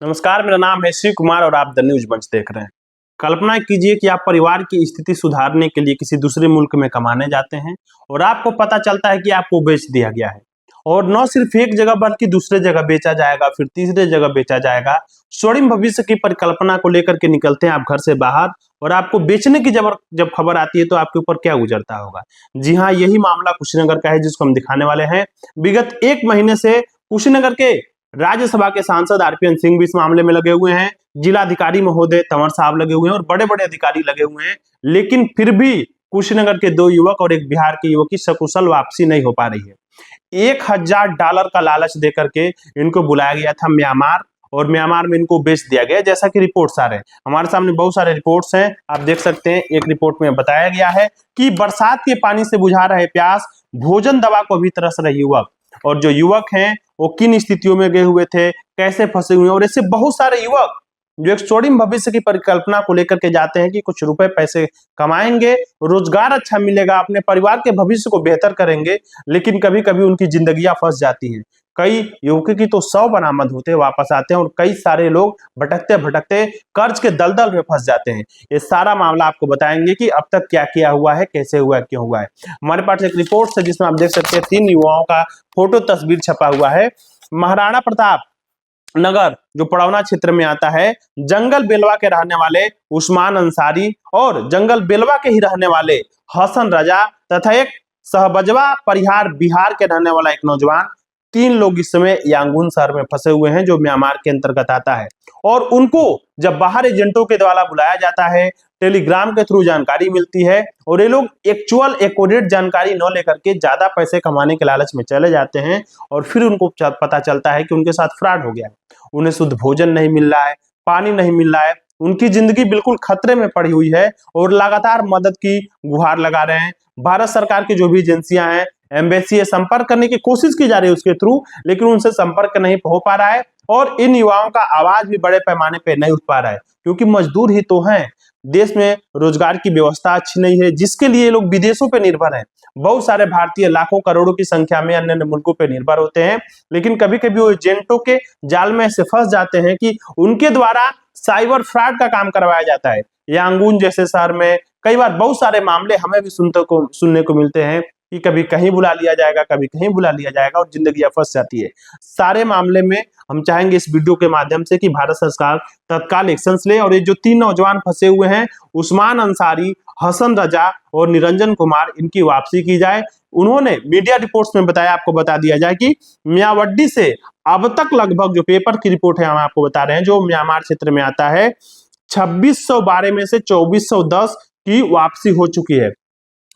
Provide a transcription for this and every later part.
नमस्कार, मेरा नाम है शिव कुमार और आप द न्यूज मंच देख रहे हैं। कल्पना कीजिए कि आप परिवार की स्थिति सुधारने के लिए किसी दूसरे मुल्क में कमाने जाते हैं और आपको पता चलता है कि आपको बेच दिया गया है। और न सिर्फ एक जगह बल्कि दूसरे जगह बेचा जाएगा, फिर तीसरे जगह बेचा जाएगा। स्वर्णिम भविष्य की परिकल्पना को लेकर के निकलते हैं आप घर से बाहर और आपको बेचने की जब खबर आती है तो आपके ऊपर क्या गुजरता होगा। जी हाँ, यही मामला कुशीनगर का है जिसको हम दिखाने वाले हैं। विगत एक महीने से कुशीनगर के राज्यसभा के सांसद आरपीएन सिंह भी इस मामले में लगे हुए हैं। जिलाधिकारी महोदय तंवर साहब लगे हुए हैं और बड़े बड़े अधिकारी लगे हुए हैं, लेकिन फिर भी कुशीनगर के दो युवक और एक बिहार के युवक की सकुशल वापसी नहीं हो पा रही है। $1000 का लालच देकर के इनको बुलाया गया था म्यांमार और म्यांमार में इनको बेच दिया गया, जैसा कि रिपोर्ट्स आ रहे हैं। हमारे सामने बहुत सारे रिपोर्ट्स हैं, आप देख सकते हैं। एक रिपोर्ट में बताया गया है कि बरसात के पानी से बुझा रहे प्यास, भोजन दवा को भी तरस रहे युवक। और जो युवक हैं वो किन स्थितियों में गए हुए थे, कैसे फंसे हुए हैं। और ऐसे बहुत सारे युवक जो एक स्वर्णिम भविष्य की परिकल्पना को लेकर के जाते हैं कि कुछ रुपए पैसे कमाएंगे, रोजगार अच्छा मिलेगा, अपने परिवार के भविष्य को बेहतर करेंगे, लेकिन कभी कभी उनकी जिंदगियां फंस जाती हैं। कई युवकों की तो 100 बरामद होते वापस आते हैं और कई सारे लोग भटकते भटकते कर्ज के दलदल में फंस जाते हैं। ये सारा मामला आपको बताएंगे कि अब तक क्या किया हुआ है, कैसे हुआ है, क्यों हुआ है। हमारे पास एक रिपोर्ट है जिसमें आप देख सकते हैं 3 युवाओं का फोटो तस्वीर छपा हुआ है। महाराणा प्रताप नगर जो पड़ौना क्षेत्र में आता है, जंगल बेलवा के रहने वाले उस्मान अंसारी और जंगल बेलवा के ही रहने वाले हसन रजा तथा एक सहबजवा परिहार बिहार के रहने वाला एक नौजवान, 3 लोग इस समय यांगून शहर में फंसे हुए हैं जो म्यांमार के अंतर्गत आता है। और उनको जब बाहर एजेंटों के द्वारा बुलाया जाता है, टेलीग्राम के थ्रू जानकारी मिलती है और ये लोग एक्चुअल एक्यूरेट जानकारी न लेकर के ज्यादा पैसे कमाने के लालच में चले जाते हैं। और फिर उनको पता चलता है कि उनके साथ फ्रॉड हो गया है। उन्हें शुद्ध भोजन नहीं मिल रहा है, पानी नहीं मिल रहा है, उनकी जिंदगी बिल्कुल खतरे में पड़ी हुई है और लगातार मदद की गुहार लगा रहे हैं। भारत सरकार की जो भी एजेंसियां हैं, एम्बेसी, संपर्क करने की कोशिश की जा रही है उसके थ्रू, लेकिन उनसे संपर्क नहीं हो पा रहा है। और इन युवाओं का आवाज भी बड़े पैमाने पे नहीं उठ पा रहा है, क्योंकि मजदूर ही तो हैं। देश में रोजगार की व्यवस्था अच्छी नहीं है, जिसके लिए लोग विदेशों पे निर्भर हैं। बहुत सारे भारतीय लाखों करोड़ों की संख्या में अन्य मुल्कों पे निर्भर होते हैं, लेकिन कभी कभी वो एजेंटों के जाल में ऐसे फंस जाते हैं कि उनके द्वारा साइबर फ्रॉड का काम करवाया जाता है। यांगून जैसे शहर में कई बार बहुत सारे मामले हमें भी सुनने को मिलते हैं कि कभी कहीं बुला लिया जाएगा, कभी कहीं बुला लिया जाएगा और जिंदगी फंस जाती है। सारे मामले में हम चाहेंगे इस वीडियो के माध्यम से कि भारत सरकार तत्काल एक्शंस ले और ये जो 3 नौजवान फंसे हुए हैं, उस्मान अंसारी, हसन रजा और निरंजन कुमार, इनकी वापसी की जाए। उन्होंने मीडिया रिपोर्ट्स में बताया, आपको बता दिया जाए कि मियावड्डी से अब तक लगभग, जो पेपर की रिपोर्ट है हम आपको बता रहे हैं, जो म्यांमार क्षेत्र में आता है, 2612 में से 2410 की वापसी हो चुकी है।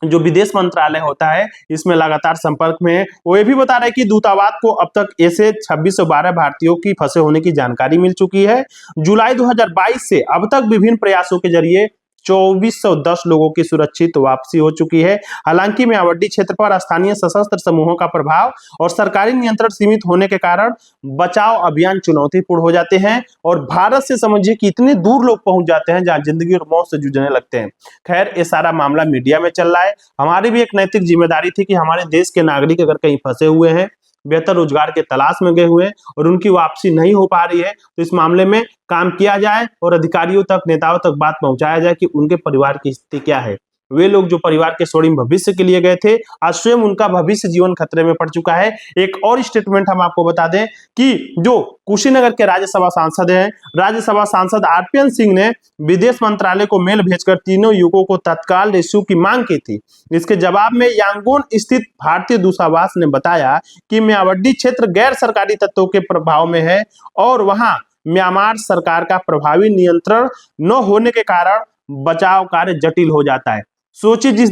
जो विदेश मंत्रालय होता है इसमें लगातार संपर्क में है। वो ये भी बता रहे हैं कि दूतावास को अब तक ऐसे 2612 भारतीयों की फंसे होने की जानकारी मिल चुकी है। जुलाई 2022 से अब तक विभिन्न प्रयासों के जरिए 2410 लोगों की सुरक्षित वापसी हो चुकी है। हालांकि मियावड्डी क्षेत्र पर स्थानीय सशस्त्र समूहों का प्रभाव और सरकारी नियंत्रण सीमित होने के कारण बचाव अभियान चुनौतीपूर्ण हो जाते हैं और भारत से समझिए कि इतने दूर लोग पहुंच जाते हैं जहां जिंदगी और मौत से जूझने लगते हैं। खैर, ये सारा मामला मीडिया में चल रहा है। हमारी भी एक नैतिक जिम्मेदारी थी कि हमारे देश के नागरिक अगर कहीं फंसे हुए हैं, बेहतर रोजगार के तलाश में गए हुए हैं और उनकी वापसी नहीं हो पा रही है, तो इस मामले में काम किया जाए और अधिकारियों तक, नेताओं तक बात पहुंचाया जाए कि उनके परिवार की स्थिति क्या है। वे लोग जो परिवार के स्वर्णिम भविष्य के लिए गए थे, आज स्वयं उनका भविष्य जीवन खतरे में पड़ चुका है। एक और स्टेटमेंट हम आपको बता दें कि जो कुशीनगर के राज्यसभा सांसद हैं, राज्यसभा सांसद आरपीएन सिंह ने विदेश मंत्रालय को मेल भेजकर तीनों युवकों को तत्काल रेस्क्यू की मांग की थी। इसके जवाब में यांगून स्थित भारतीय दूतावास ने बताया कि मियावड्डी क्षेत्र गैर सरकारी तत्वों के प्रभाव में है और वहां म्यांमार सरकार का प्रभावी नियंत्रण न होने के कारण बचाव कार्य जटिल हो जाता है। सोचिए, जिस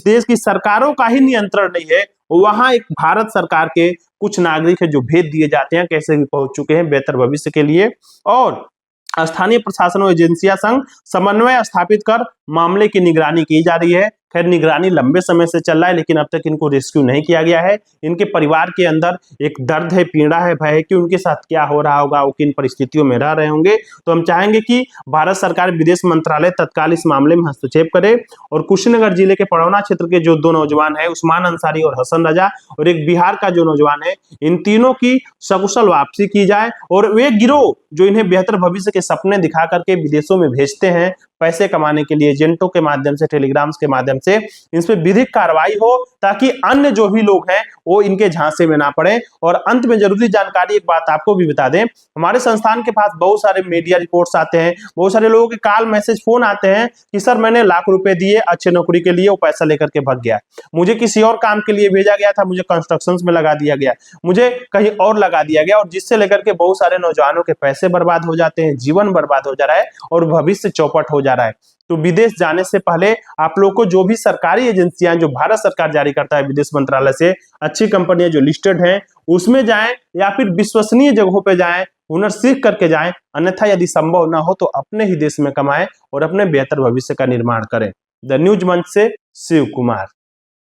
देश की सरकारों का ही नियंत्रण नहीं है, वहां एक भारत सरकार के कुछ नागरिक है जो भेज दिए जाते हैं, कैसे भी पहुंच चुके हैं बेहतर भविष्य के लिए। और स्थानीय प्रशासन और एजेंसियां संग समन्वय स्थापित कर मामले की निगरानी की जा रही है। खैर निगरानी लंबे समय से चल रहा है, लेकिन अब तक इनको रेस्क्यू नहीं किया गया है। इनके परिवार के अंदर एक दर्द है, पीड़ा है, भय है कि उनके साथ क्या हो रहा होगा, वो किन परिस्थितियों में रह रहे होंगे। तो हम चाहेंगे कि भारत सरकार, विदेश मंत्रालय तत्काल इस मामले में हस्तक्षेप करे और कुशीनगर जिले के पड़ौना क्षेत्र के जो 2 नौजवान है, उस्मान अंसारी और हसन रजा, और एक बिहार का जो नौजवान है, इन तीनों की सकुशल वापसी की जाए। और वे गिरोह जो इन्हें बेहतर भविष्य के सपने दिखा करके विदेशों में भेजते हैं पैसे कमाने के लिए, एजेंटों के माध्यम से, टेलीग्राम्स के माध्यम से, इस पे विधिक कार्रवाई हो ताकि अन्य जो भी लोग हैं वो इनके झांसे में ना पड़े। और अंत में जरूरी जानकारी, एक बात आपको भी बता दें, हमारे संस्थान के पास बहुत सारे मीडिया रिपोर्ट्स आते हैं, बहुत सारे लोगों के कॉल, मैसेज, फोन आते हैं कि सर मैंने लाख रुपए दिए अच्छे नौकरी के लिए, वो पैसा लेकर के भाग गया, मुझे किसी और काम के लिए भेजा गया था, मुझे कंस्ट्रक्शन में लगा दिया गया, मुझे कहीं और लगा दिया गया, और जिससे लेकर के बहुत सारे नौजवानों के पैसे बर्बाद हो जाते हैं, जीवन बर्बाद हो जा रहा है और भविष्य चौपट हो जा रहा है। तो विदेश जाने से पहले आप लोग को जो भी सरकारी एजेंसियां जो भारत सरकार जारी करता है विदेश मंत्रालय से, अच्छी कंपनियां जो लिस्टेड हैं उसमें जाएं या फिर विश्वसनीय जगहों पे जाएं, हुनर सीख करके जाएं। अन्यथा यदि संभव ना हो तो अपने ही देश में कमाएं और अपने बेहतर भविष्य का निर्माण करें। द न्यूज मंच से शिव कुमार।